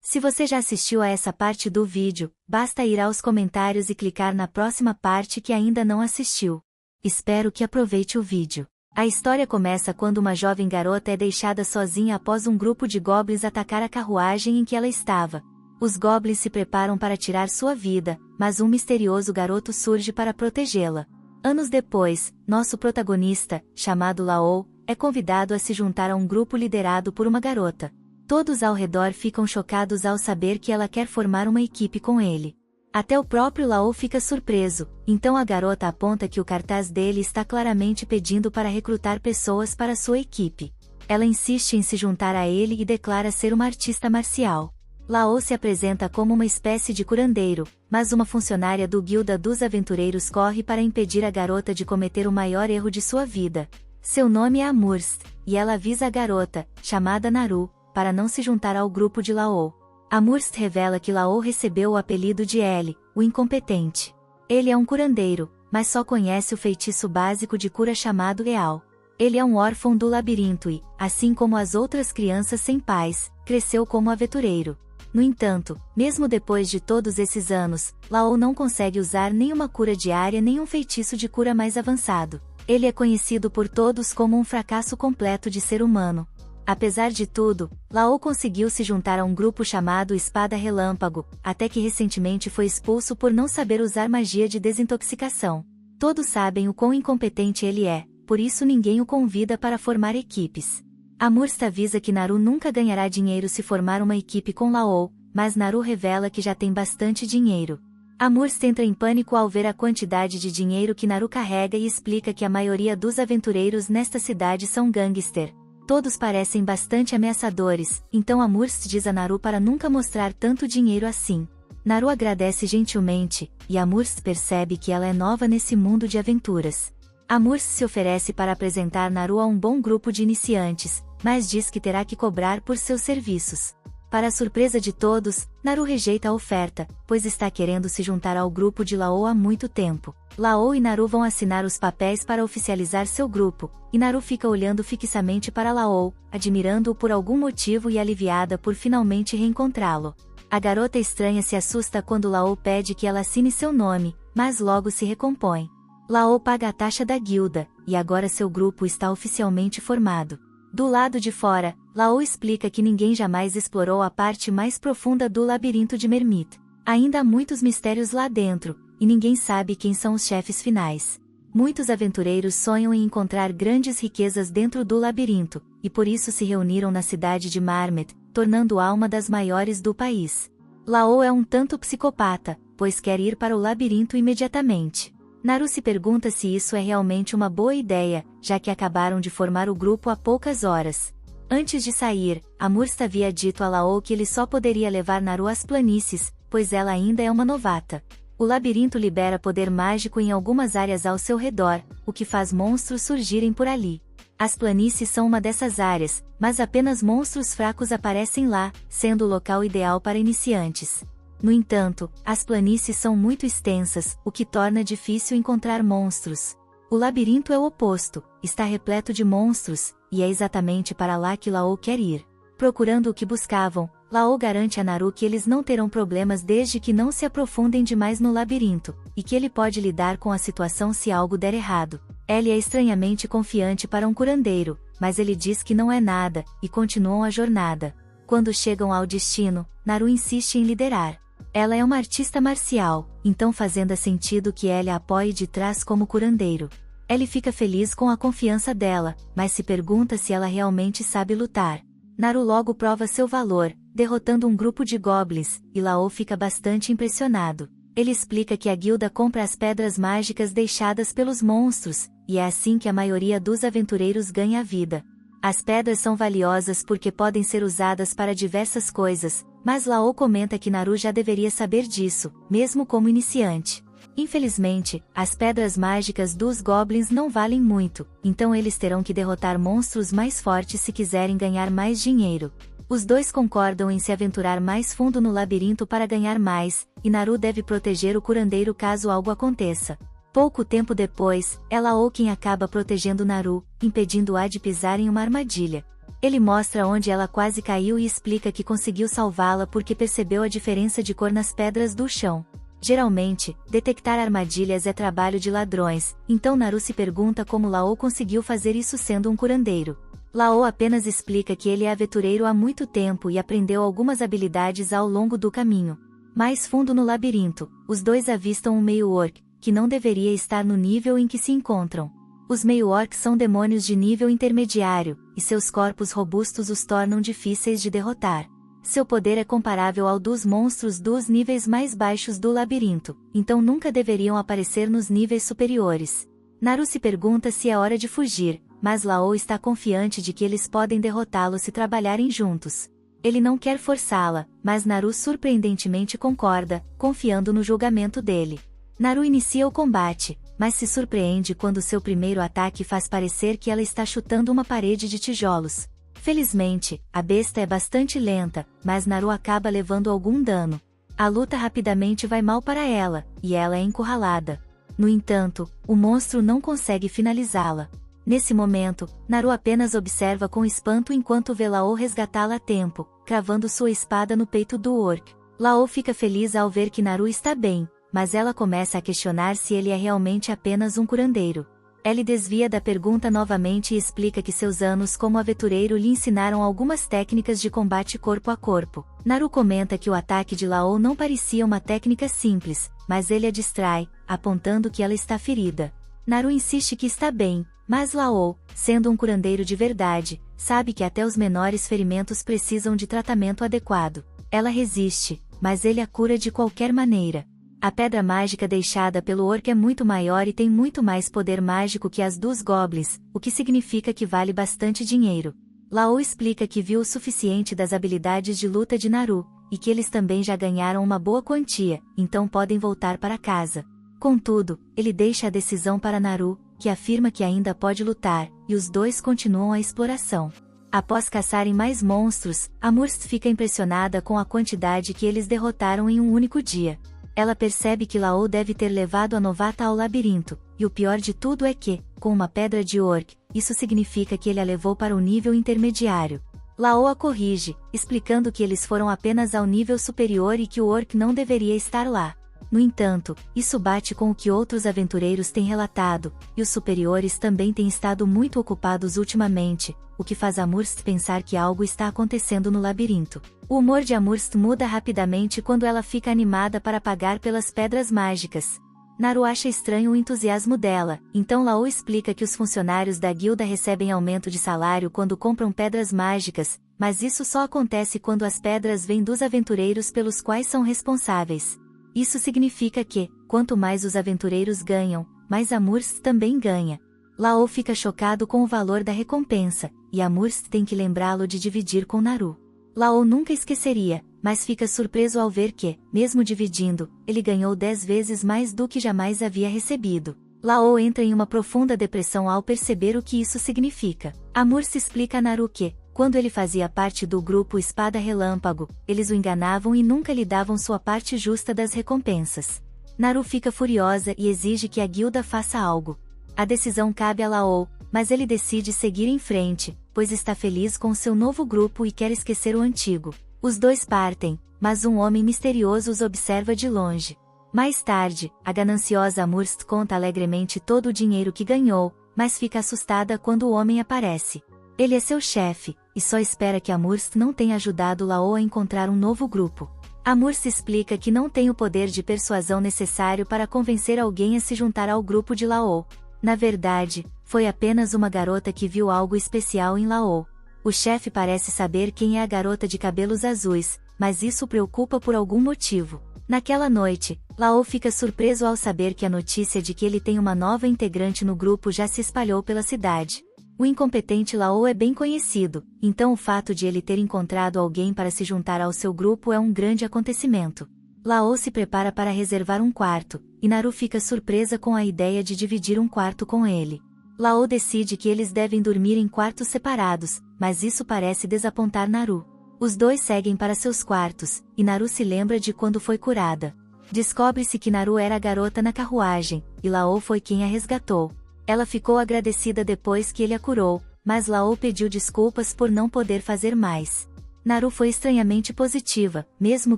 Se você já assistiu a essa parte do vídeo, basta ir aos comentários e clicar na próxima parte que ainda não assistiu. Espero que aproveite o vídeo. A história começa quando uma jovem garota é deixada sozinha após um grupo de goblins atacar a carruagem em que ela estava. Os goblins se preparam para tirar sua vida, mas um misterioso garoto surge para protegê-la. Anos depois, nosso protagonista, chamado Laou, é convidado a se juntar a um grupo liderado por uma garota. Todos ao redor ficam chocados ao saber que ela quer formar uma equipe com ele. Até o próprio Laou fica surpreso, então a garota aponta que o cartaz dele está claramente pedindo para recrutar pessoas para sua equipe. Ela insiste em se juntar a ele e declara ser uma artista marcial. Laou se apresenta como uma espécie de curandeiro, mas uma funcionária do Guilda dos Aventureiros corre para impedir a garota de cometer o maior erro de sua vida. Seu nome é Amurst, e ela avisa a garota, chamada Naru, para não se juntar ao grupo de Laou. Amurst revela que Laou recebeu o apelido de L, o incompetente. Ele é um curandeiro, mas só conhece o feitiço básico de cura chamado Eal. Ele é um órfão do labirinto e, assim como as outras crianças sem pais, cresceu como aventureiro. No entanto, mesmo depois de todos esses anos, Laou não consegue usar nenhuma cura diária nem um feitiço de cura mais avançado. Ele é conhecido por todos como um fracasso completo de ser humano. Apesar de tudo, Laou conseguiu se juntar a um grupo chamado Espada Relâmpago, até que recentemente foi expulso por não saber usar magia de desintoxicação. Todos sabem o quão incompetente ele é, por isso ninguém o convida para formar equipes. Amurst avisa que Naru nunca ganhará dinheiro se formar uma equipe com Laou, mas Naru revela que já tem bastante dinheiro. Amurst entra em pânico ao ver a quantidade de dinheiro que Naru carrega e explica que a maioria dos aventureiros nesta cidade são gangster. Todos parecem bastante ameaçadores, então Amurst diz a Naru para nunca mostrar tanto dinheiro assim. Naru agradece gentilmente, e Amurst percebe que ela é nova nesse mundo de aventuras. Amurst se oferece para apresentar Naru a um bom grupo de iniciantes, mas diz que terá que cobrar por seus serviços. Para a surpresa de todos, Naru rejeita a oferta, pois está querendo se juntar ao grupo de Laou há muito tempo. Laou e Naru vão assinar os papéis para oficializar seu grupo, e Naru fica olhando fixamente para Laou, admirando-o por algum motivo e aliviada por finalmente reencontrá-lo. A garota estranha se assusta quando Laou pede que ela assine seu nome, mas logo se recompõe. Laou paga a taxa da guilda, e agora seu grupo está oficialmente formado. Do lado de fora, Laou explica que ninguém jamais explorou a parte mais profunda do labirinto de Mermit. Ainda há muitos mistérios lá dentro, e ninguém sabe quem são os chefes finais. Muitos aventureiros sonham em encontrar grandes riquezas dentro do labirinto, e por isso se reuniram na cidade de Marmet, tornando-a uma das maiores do país. Laou é um tanto psicopata, pois quer ir para o labirinto imediatamente. Naru se pergunta se isso é realmente uma boa ideia, já que acabaram de formar o grupo há poucas horas. Antes de sair, Amurst havia dito a Laou que ele só poderia levar Naru às planícies, pois ela ainda é uma novata. O labirinto libera poder mágico em algumas áreas ao seu redor, o que faz monstros surgirem por ali. As planícies são uma dessas áreas, mas apenas monstros fracos aparecem lá, sendo o local ideal para iniciantes. No entanto, as planícies são muito extensas, o que torna difícil encontrar monstros. O labirinto é o oposto, está repleto de monstros, e é exatamente para lá que Laou quer ir. Procurando o que buscavam, Laou garante a Naru que eles não terão problemas desde que não se aprofundem demais no labirinto, e que ele pode lidar com a situação se algo der errado. Ele é estranhamente confiante para um curandeiro, mas ele diz que não é nada, e continuam a jornada. Quando chegam ao destino, Naru insiste em liderar. Ela é uma artista marcial, então fazendo sentido que ele a apoie de trás como curandeiro. Ele fica feliz com a confiança dela, mas se pergunta se ela realmente sabe lutar. Naru logo prova seu valor, derrotando um grupo de goblins, e Laou fica bastante impressionado. Ele explica que a guilda compra as pedras mágicas deixadas pelos monstros, e é assim que a maioria dos aventureiros ganha a vida. As pedras são valiosas porque podem ser usadas para diversas coisas, mas Laou comenta que Naru já deveria saber disso, mesmo como iniciante. Infelizmente, as pedras mágicas dos goblins não valem muito, então eles terão que derrotar monstros mais fortes se quiserem ganhar mais dinheiro. Os dois concordam em se aventurar mais fundo no labirinto para ganhar mais, e Naru deve proteger o curandeiro caso algo aconteça. Pouco tempo depois, é Laou quem acaba protegendo Naru, impedindo-a de pisar em uma armadilha. Ele mostra onde ela quase caiu e explica que conseguiu salvá-la porque percebeu a diferença de cor nas pedras do chão. Geralmente, detectar armadilhas é trabalho de ladrões, então Naru se pergunta como Lao conseguiu fazer isso sendo um curandeiro. Lao apenas explica que ele é aventureiro há muito tempo e aprendeu algumas habilidades ao longo do caminho. Mais fundo no labirinto, os dois avistam um meio-orc, que não deveria estar no nível em que se encontram. Os meio-orcs são demônios de nível intermediário, e seus corpos robustos os tornam difíceis de derrotar. Seu poder é comparável ao dos monstros dos níveis mais baixos do labirinto, então nunca deveriam aparecer nos níveis superiores. Naru se pergunta se é hora de fugir, mas Lao está confiante de que eles podem derrotá-lo se trabalharem juntos. Ele não quer forçá-la, mas Naru surpreendentemente concorda, confiando no julgamento dele. Naru inicia o combate, mas se surpreende quando seu primeiro ataque faz parecer que ela está chutando uma parede de tijolos. Felizmente, a besta é bastante lenta, mas Naru acaba levando algum dano. A luta rapidamente vai mal para ela, e ela é encurralada. No entanto, o monstro não consegue finalizá-la. Nesse momento, Naru apenas observa com espanto enquanto vê Lao resgatá-la a tempo, cravando sua espada no peito do orc. Lao fica feliz ao ver que Naru está bem, mas ela começa a questionar se ele é realmente apenas um curandeiro. Ele desvia da pergunta novamente e explica que seus anos como aventureiro lhe ensinaram algumas técnicas de combate corpo a corpo. Naru comenta que o ataque de Lao não parecia uma técnica simples, mas ele a distrai, apontando que ela está ferida. Naru insiste que está bem, mas Lao, sendo um curandeiro de verdade, sabe que até os menores ferimentos precisam de tratamento adequado. Ela resiste, mas ele a cura de qualquer maneira. A pedra mágica deixada pelo orc é muito maior e tem muito mais poder mágico que as dos goblins, o que significa que vale bastante dinheiro. Lao explica que viu o suficiente das habilidades de luta de Naru, e que eles também já ganharam uma boa quantia, então podem voltar para casa. Contudo, ele deixa a decisão para Naru, que afirma que ainda pode lutar, e os dois continuam a exploração. Após caçarem mais monstros, a Murst fica impressionada com a quantidade que eles derrotaram em um único dia. Ela percebe que Lao deve ter levado a novata ao labirinto, e o pior de tudo é que, com uma pedra de orc, isso significa que ele a levou para o nível intermediário. Lao a corrige, explicando que eles foram apenas ao nível superior e que o orc não deveria estar lá. No entanto, isso bate com o que outros aventureiros têm relatado, e os superiores também têm estado muito ocupados ultimamente, o que faz a Murst pensar que algo está acontecendo no labirinto. O humor de Amurst muda rapidamente quando ela fica animada para pagar pelas pedras mágicas. Naru acha estranho o entusiasmo dela, então Lao explica que os funcionários da guilda recebem aumento de salário quando compram pedras mágicas, mas isso só acontece quando as pedras vêm dos aventureiros pelos quais são responsáveis. Isso significa que, quanto mais os aventureiros ganham, mais Amurst também ganha. Lao fica chocado com o valor da recompensa, e Amurst tem que lembrá-lo de dividir com Naru. Lao nunca esqueceria, mas fica surpreso ao ver que, mesmo dividindo, ele ganhou 10 vezes mais do que jamais havia recebido. Lao entra em uma profunda depressão ao perceber o que isso significa. Amurst explica a Naru que, quando ele fazia parte do grupo Espada Relâmpago, eles o enganavam e nunca lhe davam sua parte justa das recompensas. Naru fica furiosa e exige que a guilda faça algo. A decisão cabe a Lao, mas ele decide seguir em frente, pois está feliz com seu novo grupo e quer esquecer o antigo. Os dois partem, mas um homem misterioso os observa de longe. Mais tarde, a gananciosa Amurst conta alegremente todo o dinheiro que ganhou, mas fica assustada quando o homem aparece. Ele é seu chefe, e só espera que Amurst não tenha ajudado Lao a encontrar um novo grupo. Amurst explica que não tem o poder de persuasão necessário para convencer alguém a se juntar ao grupo de Lao. Na verdade, foi apenas uma garota que viu algo especial em Lao. O chefe parece saber quem é a garota de cabelos azuis, mas isso o preocupa por algum motivo. Naquela noite, Lao fica surpreso ao saber que a notícia de que ele tem uma nova integrante no grupo já se espalhou pela cidade. O incompetente Lao é bem conhecido, então o fato de ele ter encontrado alguém para se juntar ao seu grupo é um grande acontecimento. Lao se prepara para reservar um quarto, e Naru fica surpresa com a ideia de dividir um quarto com ele. Lao decide que eles devem dormir em quartos separados, mas isso parece desapontar Naru. Os dois seguem para seus quartos, e Naru se lembra de quando foi curada. Descobre-se que Naru era a garota na carruagem, e Lao foi quem a resgatou. Ela ficou agradecida depois que ele a curou, mas Laou pediu desculpas por não poder fazer mais. Naru foi estranhamente positiva, mesmo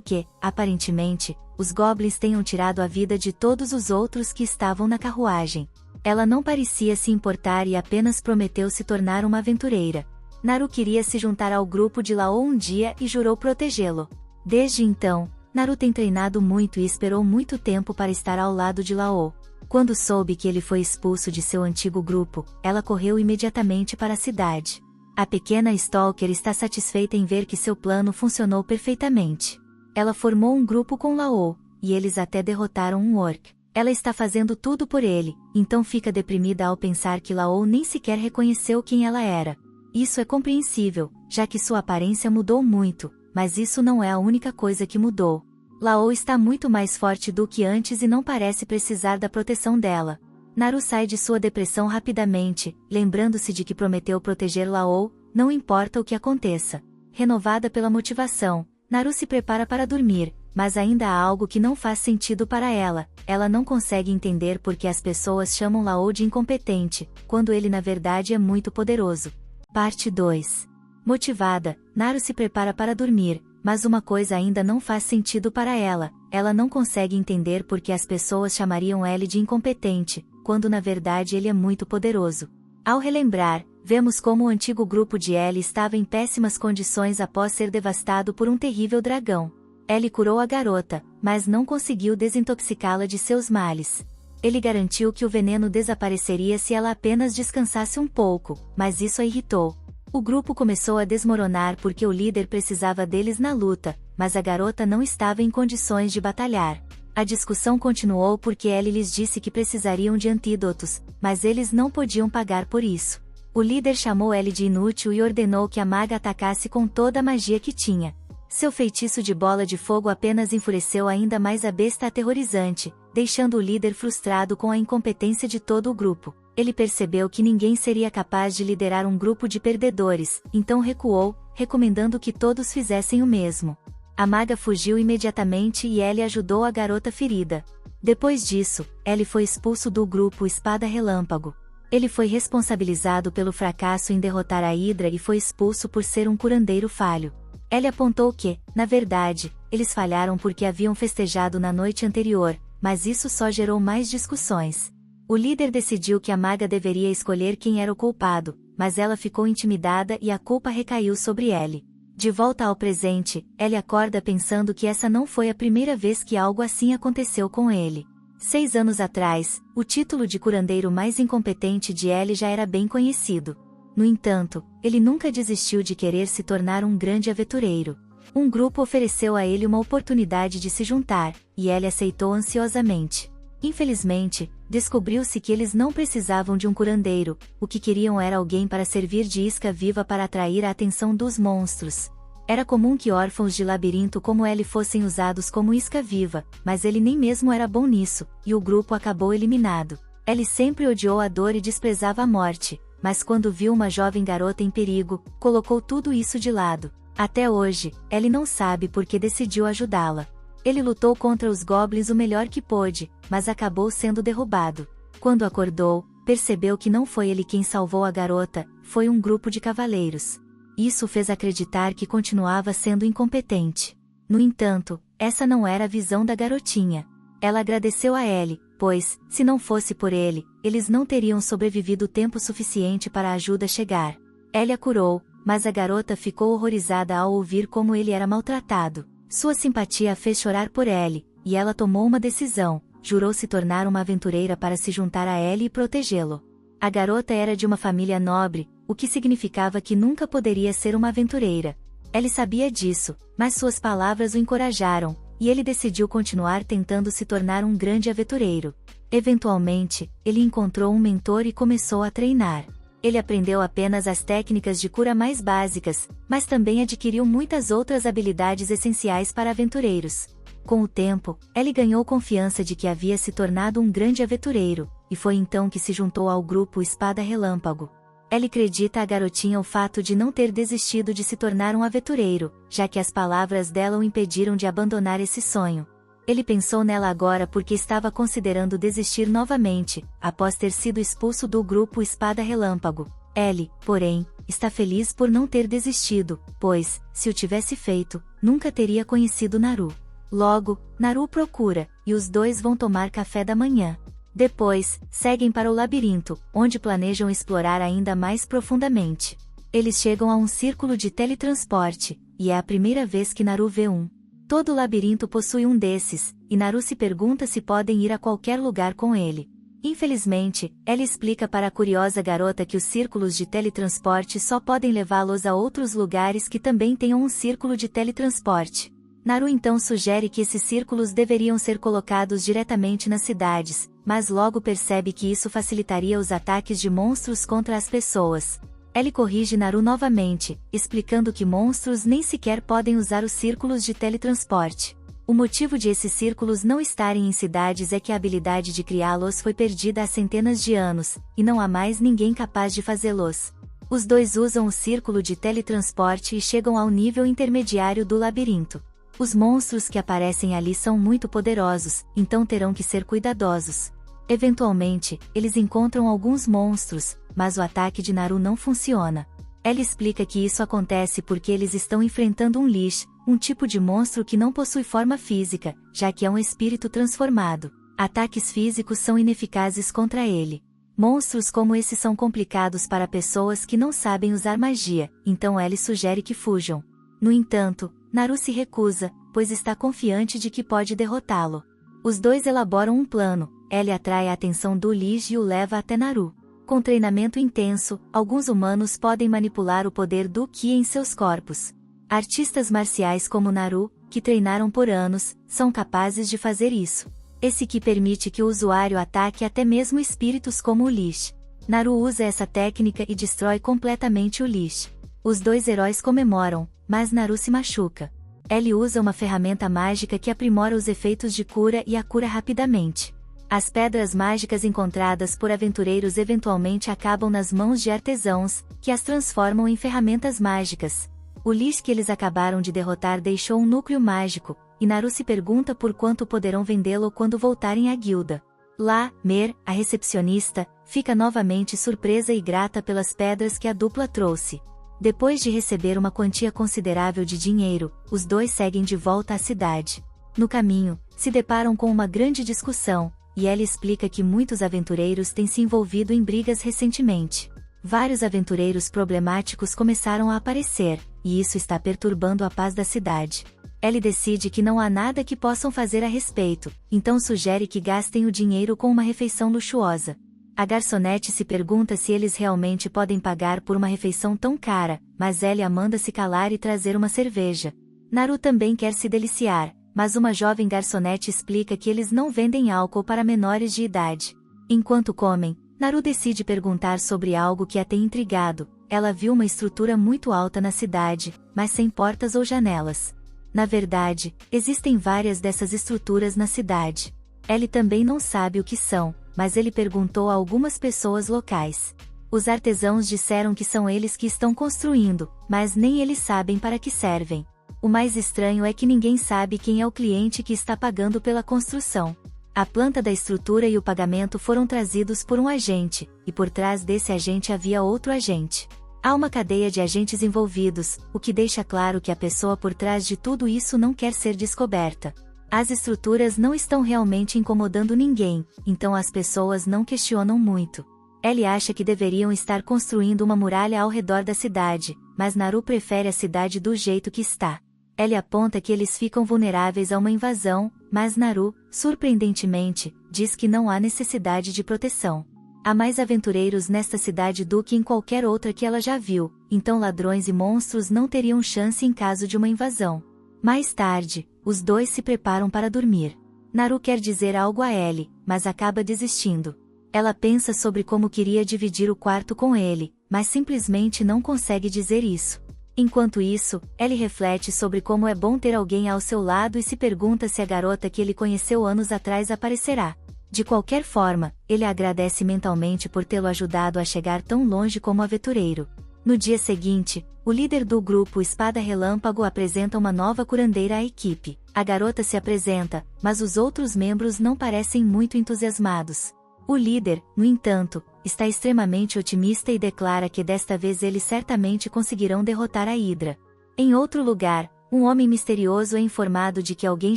que, aparentemente, os goblins tenham tirado a vida de todos os outros que estavam na carruagem. Ela não parecia se importar e apenas prometeu se tornar uma aventureira. Naru queria se juntar ao grupo de Laou um dia e jurou protegê-lo. Desde então, Naru tem treinado muito e esperou muito tempo para estar ao lado de Laou. Quando soube que ele foi expulso de seu antigo grupo, ela correu imediatamente para a cidade. A pequena Stalker está satisfeita em ver que seu plano funcionou perfeitamente. Ela formou um grupo com Laou, e eles até derrotaram um orc. Ela está fazendo tudo por ele, então fica deprimida ao pensar que Laou nem sequer reconheceu quem ela era. Isso é compreensível, já que sua aparência mudou muito, mas isso não é a única coisa que mudou. Laou está muito mais forte do que antes e não parece precisar da proteção dela. Naru sai de sua depressão rapidamente, lembrando-se de que prometeu proteger Laou, não importa o que aconteça. Renovada pela motivação, Naru se prepara para dormir, mas ainda há algo que não faz sentido para ela. Ela não consegue entender por que as pessoas chamam Laou de incompetente, quando ele na verdade é muito poderoso. Parte 2. Motivada, Naru se prepara para dormir, mas uma coisa ainda não faz sentido para ela. Ela não consegue entender por que as pessoas chamariam ele de incompetente, quando na verdade ele é muito poderoso. Ao relembrar, vemos como o antigo grupo de Ellie estava em péssimas condições após ser devastado por um terrível dragão. Ellie curou a garota, mas não conseguiu desintoxicá-la de seus males. Ele garantiu que o veneno desapareceria se ela apenas descansasse um pouco, mas isso a irritou. O grupo começou a desmoronar porque o líder precisava deles na luta, mas a garota não estava em condições de batalhar. A discussão continuou porque Ellie lhes disse que precisariam de antídotos, mas eles não podiam pagar por isso. O líder chamou Ellie de inútil e ordenou que a maga atacasse com toda a magia que tinha. Seu feitiço de bola de fogo apenas enfureceu ainda mais a besta aterrorizante, deixando o líder frustrado com a incompetência de todo o grupo. Ele percebeu que ninguém seria capaz de liderar um grupo de perdedores, então recuou, recomendando que todos fizessem o mesmo. A maga fugiu imediatamente e Ellie ajudou a garota ferida. Depois disso, Ellie foi expulso do grupo Espada Relâmpago. Ele foi responsabilizado pelo fracasso em derrotar a Hidra e foi expulso por ser um curandeiro falho. Ellie apontou que, na verdade, eles falharam porque haviam festejado na noite anterior, mas isso só gerou mais discussões. O líder decidiu que a maga deveria escolher quem era o culpado, mas ela ficou intimidada e a culpa recaiu sobre Ellie. De volta ao presente, Ellie acorda pensando que essa não foi a primeira vez que algo assim aconteceu com ele. 6 anos atrás, o título de curandeiro mais incompetente de Ellie já era bem conhecido. No entanto, ele nunca desistiu de querer se tornar um grande aventureiro. Um grupo ofereceu a ele uma oportunidade de se juntar, e Ellie aceitou ansiosamente. Infelizmente, descobriu-se que eles não precisavam de um curandeiro, o que queriam era alguém para servir de isca viva para atrair a atenção dos monstros. Era comum que órfãos de labirinto como Ellie fossem usados como isca viva, mas ele nem mesmo era bom nisso, e o grupo acabou eliminado. Ellie sempre odiou a dor e desprezava a morte, mas quando viu uma jovem garota em perigo, colocou tudo isso de lado. Até hoje, Ellie não sabe por que decidiu ajudá-la. Ele lutou contra os goblins o melhor que pôde, mas acabou sendo derrubado. Quando acordou, percebeu que não foi ele quem salvou a garota, foi um grupo de cavaleiros. Isso o fez acreditar que continuava sendo incompetente. No entanto, essa não era a visão da garotinha. Ela agradeceu a Ellie, pois, se não fosse por ele, eles não teriam sobrevivido tempo suficiente para a ajuda chegar. Ellie a curou, mas a garota ficou horrorizada ao ouvir como ele era maltratado. Sua simpatia a fez chorar por Ellie, e ela tomou uma decisão, jurou se tornar uma aventureira para se juntar a Ellie e protegê-lo. A garota era de uma família nobre, o que significava que nunca poderia ser uma aventureira. Ellie sabia disso, mas suas palavras o encorajaram, e ele decidiu continuar tentando se tornar um grande aventureiro. Eventualmente, ele encontrou um mentor e começou a treinar. Ele aprendeu apenas as técnicas de cura mais básicas, mas também adquiriu muitas outras habilidades essenciais para aventureiros. Com o tempo, Ellie ganhou confiança de que havia se tornado um grande aventureiro, e foi então que se juntou ao grupo Espada Relâmpago. Ellie acredita a garotinha o fato de não ter desistido de se tornar um aventureiro, já que as palavras dela o impediram de abandonar esse sonho. Ele pensou nela agora porque estava considerando desistir novamente, após ter sido expulso do grupo Espada Relâmpago. Ellie, porém, está feliz por não ter desistido, pois, se o tivesse feito, nunca teria conhecido Naru. Logo, Naru o procura, e os dois vão tomar café da manhã. Depois, seguem para o labirinto, onde planejam explorar ainda mais profundamente. Eles chegam a um círculo de teletransporte, e é a primeira vez que Naru vê um. Todo o labirinto possui um desses, e Naru se pergunta se podem ir a qualquer lugar com ele. Infelizmente, ela explica para a curiosa garota que os círculos de teletransporte só podem levá-los a outros lugares que também tenham um círculo de teletransporte. Naru então sugere que esses círculos deveriam ser colocados diretamente nas cidades, mas logo percebe que isso facilitaria os ataques de monstros contra as pessoas. Ellie corrige Naru novamente, explicando que monstros nem sequer podem usar os círculos de teletransporte. O motivo de esses círculos não estarem em cidades é que a habilidade de criá-los foi perdida há centenas de anos, e não há mais ninguém capaz de fazê-los. Os dois usam o círculo de teletransporte e chegam ao nível intermediário do labirinto. Os monstros que aparecem ali são muito poderosos, então terão que ser cuidadosos. Eventualmente, eles encontram alguns monstros, mas o ataque de Naru não funciona. Ela explica que isso acontece porque eles estão enfrentando um Lich, um tipo de monstro que não possui forma física, já que é um espírito transformado. Ataques físicos são ineficazes contra ele. Monstros como esses são complicados para pessoas que não sabem usar magia, então Ellie sugere que fujam. No entanto, Naru se recusa, pois está confiante de que pode derrotá-lo. Os dois elaboram um plano. Ellie atrai a atenção do Lich e o leva até Naru. Com treinamento intenso, alguns humanos podem manipular o poder do Ki em seus corpos. Artistas marciais como Naru, que treinaram por anos, são capazes de fazer isso. Esse Ki permite que o usuário ataque até mesmo espíritos como o Lich. Naru usa essa técnica e destrói completamente o Lich. Os dois heróis comemoram, mas Naru se machuca. Ellie usa uma ferramenta mágica que aprimora os efeitos de cura e a cura rapidamente. As pedras mágicas encontradas por aventureiros eventualmente acabam nas mãos de artesãos, que as transformam em ferramentas mágicas. O Lich que eles acabaram de derrotar deixou um núcleo mágico, e Naru se pergunta por quanto poderão vendê-lo quando voltarem à guilda. Lá, Mer, a recepcionista, fica novamente surpresa e grata pelas pedras que a dupla trouxe. Depois de receber uma quantia considerável de dinheiro, os dois seguem de volta à cidade. No caminho, se deparam com uma grande discussão, e ela explica que muitos aventureiros têm se envolvido em brigas recentemente. Vários aventureiros problemáticos começaram a aparecer, e isso está perturbando a paz da cidade. Ellie decide que não há nada que possam fazer a respeito, então sugere que gastem o dinheiro com uma refeição luxuosa. A garçonete se pergunta se eles realmente podem pagar por uma refeição tão cara, mas Ellie a manda se calar e trazer uma cerveja. Naru também quer se deliciar, mas uma jovem garçonete explica que eles não vendem álcool para menores de idade. Enquanto comem, Naru decide perguntar sobre algo que a tem intrigado. Ela viu uma estrutura muito alta na cidade, mas sem portas ou janelas. Na verdade, existem várias dessas estruturas na cidade. Ellie também não sabe o que são, mas ele perguntou a algumas pessoas locais. Os artesãos disseram que são eles que estão construindo, mas nem eles sabem para que servem. O mais estranho é que ninguém sabe quem é o cliente que está pagando pela construção. A planta da estrutura e o pagamento foram trazidos por um agente, e por trás desse agente havia outro agente. Há uma cadeia de agentes envolvidos, o que deixa claro que a pessoa por trás de tudo isso não quer ser descoberta. As estruturas não estão realmente incomodando ninguém, então as pessoas não questionam muito. Ellie acha que deveriam estar construindo uma muralha ao redor da cidade, mas Naru prefere a cidade do jeito que está. Ellie aponta que eles ficam vulneráveis a uma invasão, mas Naru, surpreendentemente, diz que não há necessidade de proteção. Há mais aventureiros nesta cidade do que em qualquer outra que ela já viu, então ladrões e monstros não teriam chance em caso de uma invasão. Mais tarde, os dois se preparam para dormir. Naru quer dizer algo a Ellie, mas acaba desistindo. Ela pensa sobre como queria dividir o quarto com ele, mas simplesmente não consegue dizer isso. Enquanto isso, Ellie reflete sobre como é bom ter alguém ao seu lado e se pergunta se a garota que ele conheceu anos atrás aparecerá. De qualquer forma, ele agradece mentalmente por tê-lo ajudado a chegar tão longe como aventureiro. No dia seguinte, o líder do grupo Espada Relâmpago apresenta uma nova curandeira à equipe. A garota se apresenta, mas os outros membros não parecem muito entusiasmados. O líder, no entanto, está extremamente otimista e declara que desta vez eles certamente conseguirão derrotar a Hydra. Em outro lugar, um homem misterioso é informado de que alguém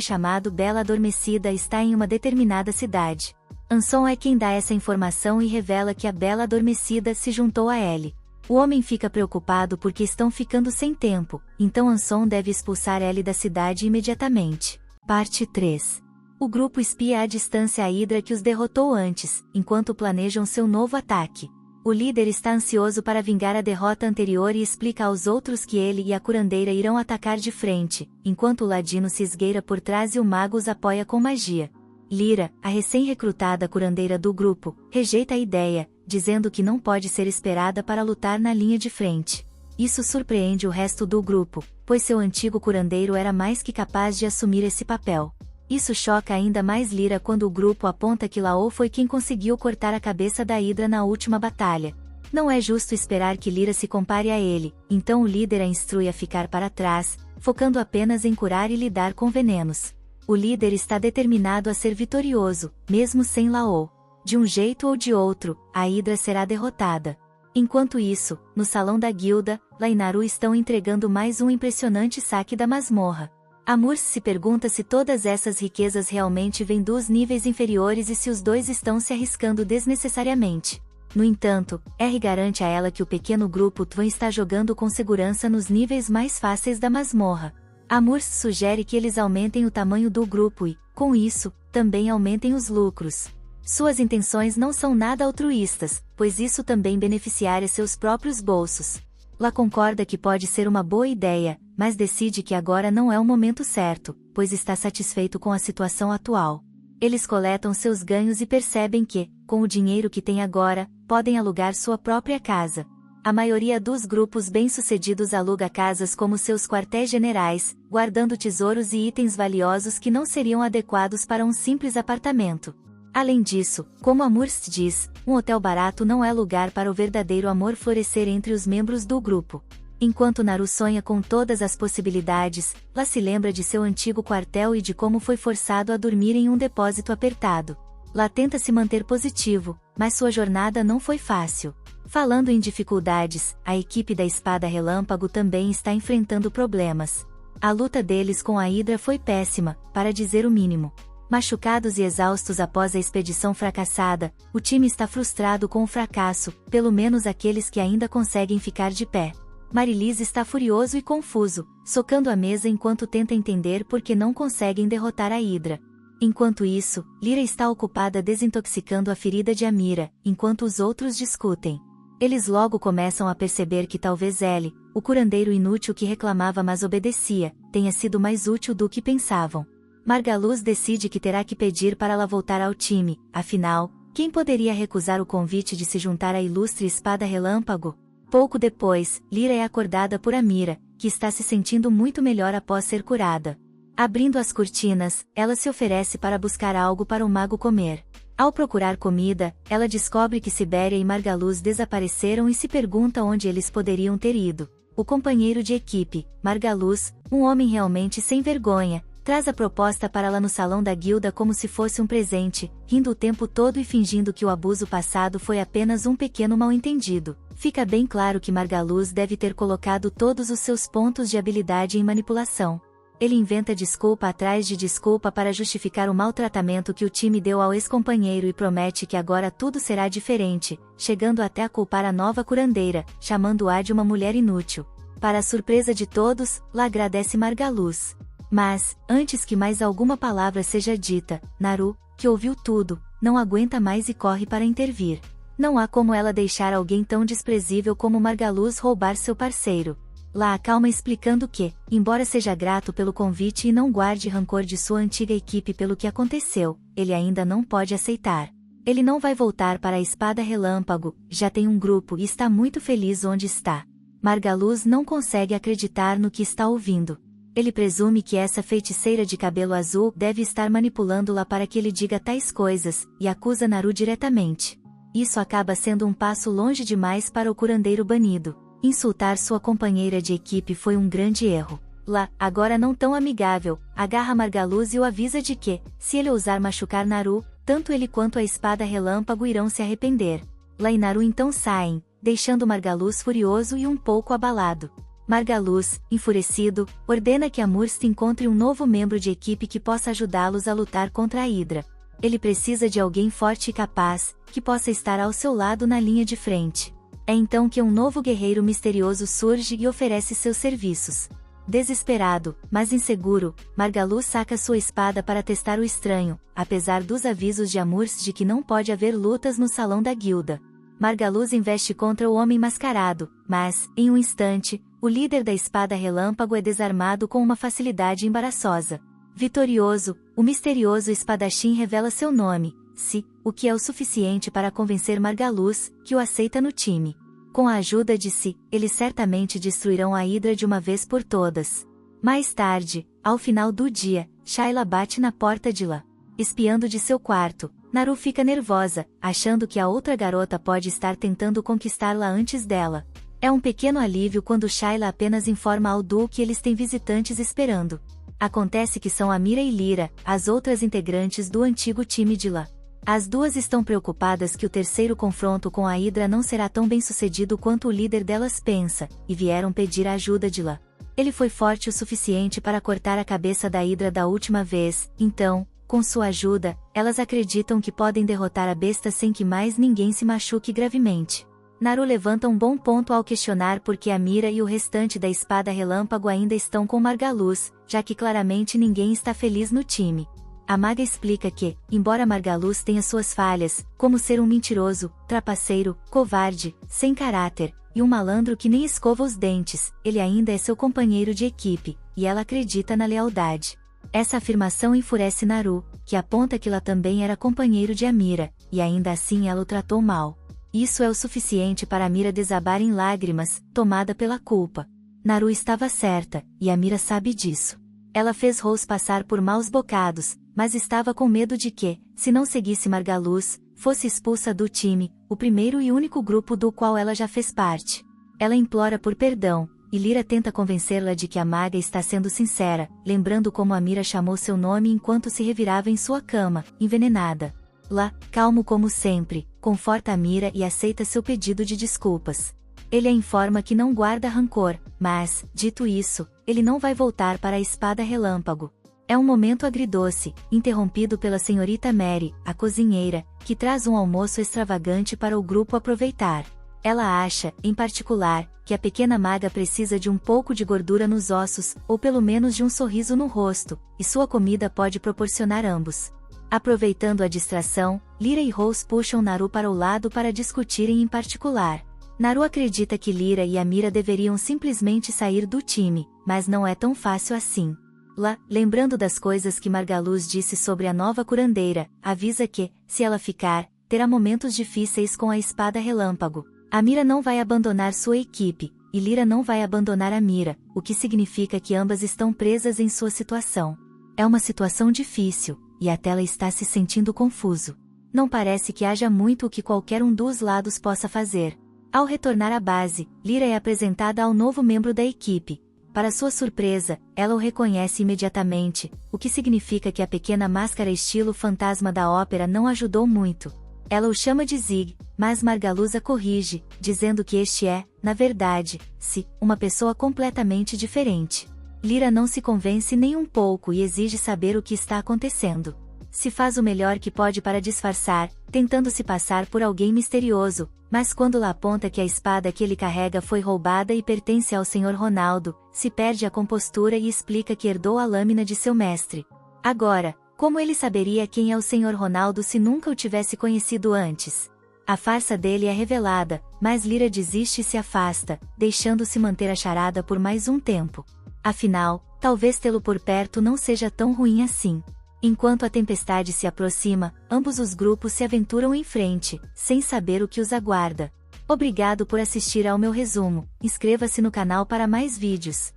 chamado Bela Adormecida está em uma determinada cidade. Anson é quem dá essa informação e revela que a Bela Adormecida se juntou a Ellie. O homem fica preocupado porque estão ficando sem tempo, então Anson deve expulsar Ellie da cidade imediatamente. Parte 3. O grupo espia à distância a Hydra que os derrotou antes, enquanto planejam seu novo ataque. O líder está ansioso para vingar a derrota anterior e explica aos outros que ele e a curandeira irão atacar de frente, enquanto o ladino se esgueira por trás e o mago os apoia com magia. Lyra, a recém-recrutada curandeira do grupo, rejeita a ideia, dizendo que não pode ser esperada para lutar na linha de frente. Isso surpreende o resto do grupo, pois seu antigo curandeiro era mais que capaz de assumir esse papel. Isso choca ainda mais Lyra quando o grupo aponta que Laô foi quem conseguiu cortar a cabeça da Hydra na última batalha. Não é justo esperar que Lyra se compare a ele, então o líder a instrui a ficar para trás, focando apenas em curar e lidar com venenos. O líder está determinado a ser vitorioso, mesmo sem Laô. De um jeito ou de outro, a Hydra será derrotada. Enquanto isso, no salão da guilda, La e Naru estão entregando mais um impressionante saque da masmorra. Amurs se pergunta se todas essas riquezas realmente vêm dos níveis inferiores e se os dois estão se arriscando desnecessariamente. No entanto, R garante a ela que o pequeno grupo Twan está jogando com segurança nos níveis mais fáceis da masmorra. Amurs sugere que eles aumentem o tamanho do grupo e, com isso, também aumentem os lucros. Suas intenções não são nada altruístas, pois isso também beneficiaria seus próprios bolsos. La concorda que pode ser uma boa ideia, mas decide que agora não é o momento certo, pois está satisfeito com a situação atual. Eles coletam seus ganhos e percebem que, com o dinheiro que têm agora, podem alugar sua própria casa. A maioria dos grupos bem-sucedidos aluga casas como seus quartéis generais, guardando tesouros e itens valiosos que não seriam adequados para um simples apartamento. Além disso, como Amurs diz, um hotel barato não é lugar para o verdadeiro amor florescer entre os membros do grupo. Enquanto Naru sonha com todas as possibilidades, La se lembra de seu antigo quartel e de como foi forçado a dormir em um depósito apertado. La tenta se manter positivo, mas sua jornada não foi fácil. Falando em dificuldades, a equipe da Espada Relâmpago também está enfrentando problemas. A luta deles com a Hydra foi péssima, para dizer o mínimo. Machucados e exaustos após a expedição fracassada, o time está frustrado com o fracasso, pelo menos aqueles que ainda conseguem ficar de pé. Marilis está furioso e confuso, socando a mesa enquanto tenta entender por que não conseguem derrotar a Hydra. Enquanto isso, Lyra está ocupada desintoxicando a ferida de Amira, enquanto os outros discutem. Eles logo começam a perceber que talvez Ellie, o curandeiro inútil que reclamava mas obedecia, tenha sido mais útil do que pensavam. Margaluz decide que terá que pedir para ela voltar ao time, afinal, quem poderia recusar o convite de se juntar à ilustre Espada Relâmpago? Pouco depois, Lyra é acordada por Amira, que está se sentindo muito melhor após ser curada. Abrindo as cortinas, ela se oferece para buscar algo para o mago comer. Ao procurar comida, ela descobre que Sibéria e Margaluz desapareceram e se pergunta onde eles poderiam ter ido. O companheiro de equipe, Margaluz, um homem realmente sem vergonha, traz a proposta para ela no salão da guilda como se fosse um presente, rindo o tempo todo e fingindo que o abuso passado foi apenas um pequeno mal-entendido. Fica bem claro que Margaluz deve ter colocado todos os seus pontos de habilidade em manipulação. Ele inventa desculpa atrás de desculpa para justificar o maltratamento que o time deu ao ex-companheiro e promete que agora tudo será diferente, chegando até a culpar a nova curandeira, chamando-a de uma mulher inútil. Para a surpresa de todos, La agradece Margaluz. Mas, antes que mais alguma palavra seja dita, Naru, que ouviu tudo, não aguenta mais e corre para intervir. Não há como ela deixar alguém tão desprezível como Margaluz roubar seu parceiro. La acalma explicando que, embora seja grato pelo convite e não guarde rancor de sua antiga equipe pelo que aconteceu, ele ainda não pode aceitar. Ele não vai voltar para a Espada Relâmpago, já tem um grupo e está muito feliz onde está. Margaluz não consegue acreditar no que está ouvindo. Ele presume que essa feiticeira de cabelo azul deve estar manipulando-la para que ele diga tais coisas, e acusa Naru diretamente. Isso acaba sendo um passo longe demais para o curandeiro banido. Insultar sua companheira de equipe foi um grande erro. La, agora não tão amigável, agarra Margaluz e o avisa de que, se ele ousar machucar Naru, tanto ele quanto a Espada Relâmpago irão se arrepender. Lá e Naru então saem, deixando Margaluz furioso e um pouco abalado. Margaluz, enfurecido, ordena que Amurst encontre um novo membro de equipe que possa ajudá-los a lutar contra a Hidra. Ele precisa de alguém forte e capaz, que possa estar ao seu lado na linha de frente. É então que um novo guerreiro misterioso surge e oferece seus serviços. Desesperado, mas inseguro, Margaluz saca sua espada para testar o estranho, apesar dos avisos de Amurst de que não pode haver lutas no salão da guilda. Margaluz investe contra o homem mascarado, mas, em um instante, o líder da Espada Relâmpago é desarmado com uma facilidade embaraçosa. Vitorioso, o misterioso espadachim revela seu nome, Si, o que é o suficiente para convencer Margaluz, que o aceita no time. Com a ajuda de Si, eles certamente destruirão a Hidra de uma vez por todas. Mais tarde, ao final do dia, Shayla bate na porta de Lá. Espiando de seu quarto, Naru fica nervosa, achando que a outra garota pode estar tentando conquistá-la antes dela. É um pequeno alívio quando Shayla apenas informa ao duo que eles têm visitantes esperando. Acontece que são Amira e Lyra, as outras integrantes do antigo time de Lá. As duas estão preocupadas que o terceiro confronto com a Hidra não será tão bem sucedido quanto o líder delas pensa, e vieram pedir a ajuda de Lá. Ele foi forte o suficiente para cortar a cabeça da Hidra da última vez, então, com sua ajuda, elas acreditam que podem derrotar a besta sem que mais ninguém se machuque gravemente. Naru levanta um bom ponto ao questionar por que Amira e o restante da Espada Relâmpago ainda estão com Margaluz, já que claramente ninguém está feliz no time. A maga explica que, embora Margaluz tenha suas falhas, como ser um mentiroso, trapaceiro, covarde, sem caráter, e um malandro que nem escova os dentes, ele ainda é seu companheiro de equipe, e ela acredita na lealdade. Essa afirmação enfurece Naru, que aponta que Lá também era companheiro de Amira, e ainda assim ela o tratou mal. Isso é o suficiente para Amira desabar em lágrimas, tomada pela culpa. Naru estava certa, e Amira sabe disso. Ela fez Rose passar por maus bocados, mas estava com medo de que, se não seguisse Margaluz, fosse expulsa do time, o primeiro e único grupo do qual ela já fez parte. Ela implora por perdão, e Lyra tenta convencê-la de que a maga está sendo sincera, lembrando como Amira chamou seu nome enquanto se revirava em sua cama, envenenada. Lá, calmo como sempre, conforta Amira e aceita seu pedido de desculpas. Ele a informa que não guarda rancor, mas, dito isso, ele não vai voltar para a Espada Relâmpago. É um momento agridoce, interrompido pela senhorita Mary, a cozinheira, que traz um almoço extravagante para o grupo aproveitar. Ela acha, em particular, que a pequena maga precisa de um pouco de gordura nos ossos, ou pelo menos de um sorriso no rosto, e sua comida pode proporcionar ambos. Aproveitando a distração, Lyra e Rose puxam Naru para o lado para discutirem em particular. Naru acredita que Lyra e Amira deveriam simplesmente sair do time, mas não é tão fácil assim. Lá, lembrando das coisas que Margaluz disse sobre a nova curandeira, avisa que, se ela ficar, terá momentos difíceis com a Espada Relâmpago. Amira não vai abandonar sua equipe, e Lyra não vai abandonar Amira, o que significa que ambas estão presas em sua situação. É uma situação difícil, e até ela está se sentindo confuso. Não parece que haja muito o que qualquer um dos lados possa fazer. Ao retornar à base, Lyra é apresentada ao novo membro da equipe. Para sua surpresa, ela o reconhece imediatamente, o que significa que a pequena máscara estilo fantasma da ópera não ajudou muito. Ela o chama de Zig, mas Margaluz a corrige, dizendo que este é, na verdade, Si, uma pessoa completamente diferente. Lyra não se convence nem um pouco e exige saber o que está acontecendo. Se faz o melhor que pode para disfarçar, tentando se passar por alguém misterioso, mas quando Lá aponta que a espada que ele carrega foi roubada e pertence ao Sr. Ronaldo, se perde a compostura e explica que herdou a lâmina de seu mestre. Agora, como ele saberia quem é o Sr. Ronaldo se nunca o tivesse conhecido antes? A farsa dele é revelada, mas Lyra desiste e se afasta, deixando-se manter a charada por mais um tempo. Afinal, talvez tê-lo por perto não seja tão ruim assim. Enquanto a tempestade se aproxima, ambos os grupos se aventuram em frente, sem saber o que os aguarda. Obrigado por assistir ao meu resumo, inscreva-se no canal para mais vídeos.